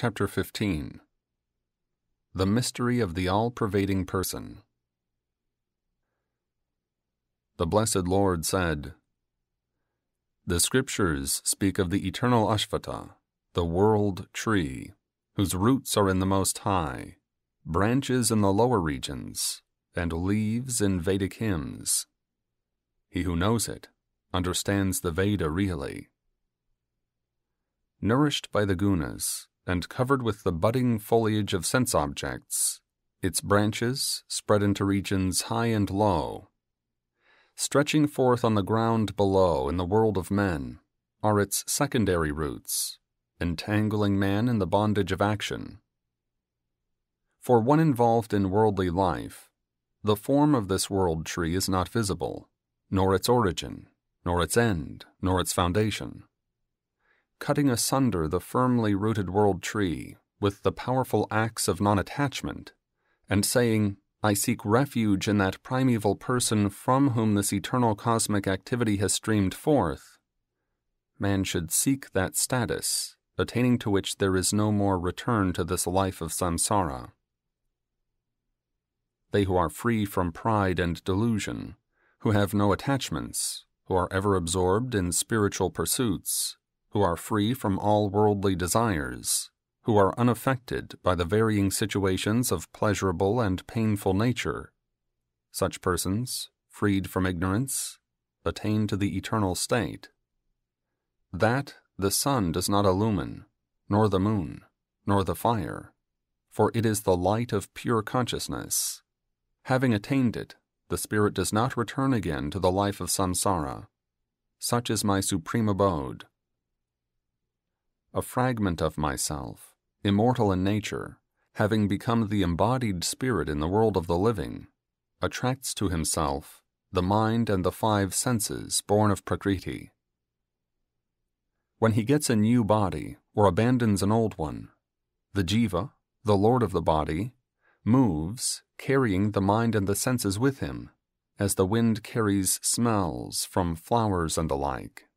Chapter 15. The Mystery of the All-Pervading Person. The Blessed Lord said, "The scriptures speak of the eternal Ashvata, the world tree, whose roots are in the Most High, branches in the lower regions, and leaves in Vedic hymns. He who knows it understands the Veda really. Nourished by the gunas, and covered with the budding foliage of sense objects, its branches spread into regions high and low. Stretching forth on the ground below in the world of men are its secondary roots, entangling man in the bondage of action. For one involved in worldly life, the form of this world tree is not visible, nor its origin, nor its end, nor its foundation. Cutting asunder the firmly rooted world tree with the powerful axe of non-attachment, and saying, 'I seek refuge in that primeval person from whom this eternal cosmic activity has streamed forth,' man should seek that status, attaining to which there is no more return to this life of samsara. They who are free from pride and delusion, who have no attachments, who are ever absorbed in spiritual pursuits, who are free from all worldly desires, who are unaffected by the varying situations of pleasurable and painful nature, such persons, freed from ignorance, attain to the eternal state. That the sun does not illumine, nor the moon, nor the fire, for it is the light of pure consciousness. Having attained it, the spirit does not return again to the life of samsara. Such is my supreme abode. A fragment of myself, immortal in nature, having become the embodied spirit in the world of the living, attracts to himself the mind and the five senses born of Prakriti. When he gets a new body or abandons an old one, the jiva, the lord of the body, moves, carrying the mind and the senses with him, as the wind carries smells from flowers and the like.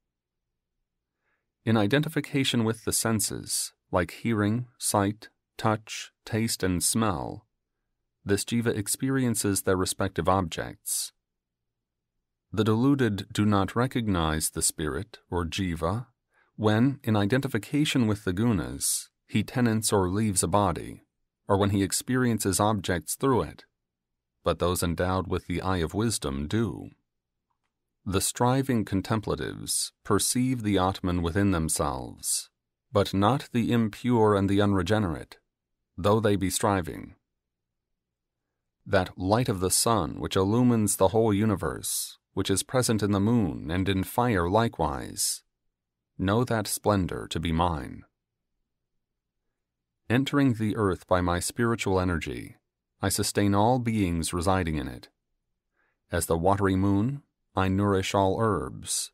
In identification with the senses, like hearing, sight, touch, taste, and smell, this jiva experiences their respective objects. The deluded do not recognize the spirit, or jiva, when, in identification with the gunas, he tenants or leaves a body, or when he experiences objects through it, but those endowed with the eye of wisdom do. The striving contemplatives perceive the Atman within themselves, but not the impure and the unregenerate, though they be striving. That light of the sun which illumines the whole universe, which is present in the moon and in fire likewise, know that splendor to be mine. Entering the earth by my spiritual energy, I sustain all beings residing in it. As the watery moon, I nourish all herbs.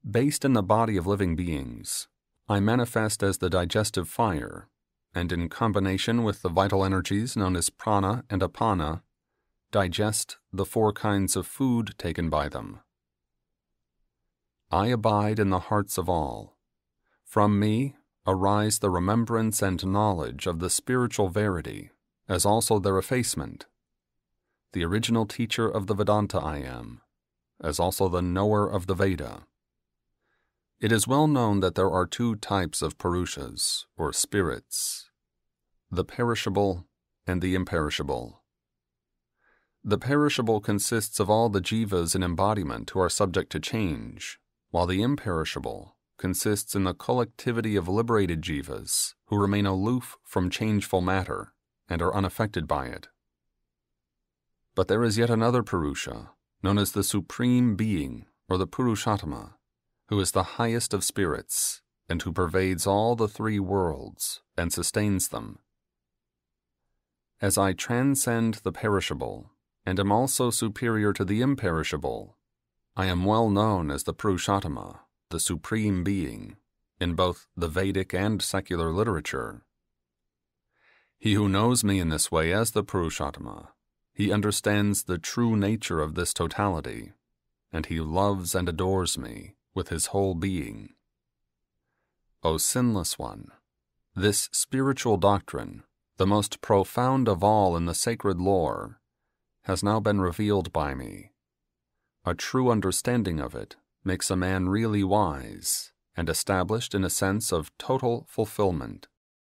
Based in the body of living beings, I manifest as the digestive fire, and in combination with the vital energies known as prana and apana, digest the four kinds of food taken by them. I abide in the hearts of all. From me arise the remembrance and knowledge of the spiritual verity, as also their effacement. The original teacher of the Vedanta I am, as also the knower of the Veda. It is well known that there are two types of Purushas, or spirits, the perishable and the imperishable. The perishable consists of all the jivas in embodiment who are subject to change, while the imperishable consists in the collectivity of liberated jivas who remain aloof from changeful matter and are unaffected by it. But there is yet another Purusha, known as the Supreme Being, or the Purushottama, who is the highest of spirits, and who pervades all the three worlds, and sustains them. As I transcend the perishable, and am also superior to the imperishable, I am well known as the Purushottama, the Supreme Being, in both the Vedic and secular literature. He who knows me in this way as the Purushottama, he understands the true nature of this totality, and he loves and adores me with his whole being. O sinless one, This spiritual doctrine, the most profound of all in the sacred lore, has now been revealed by me. A true understanding of it makes a man really wise and established in a sense of total fulfillment.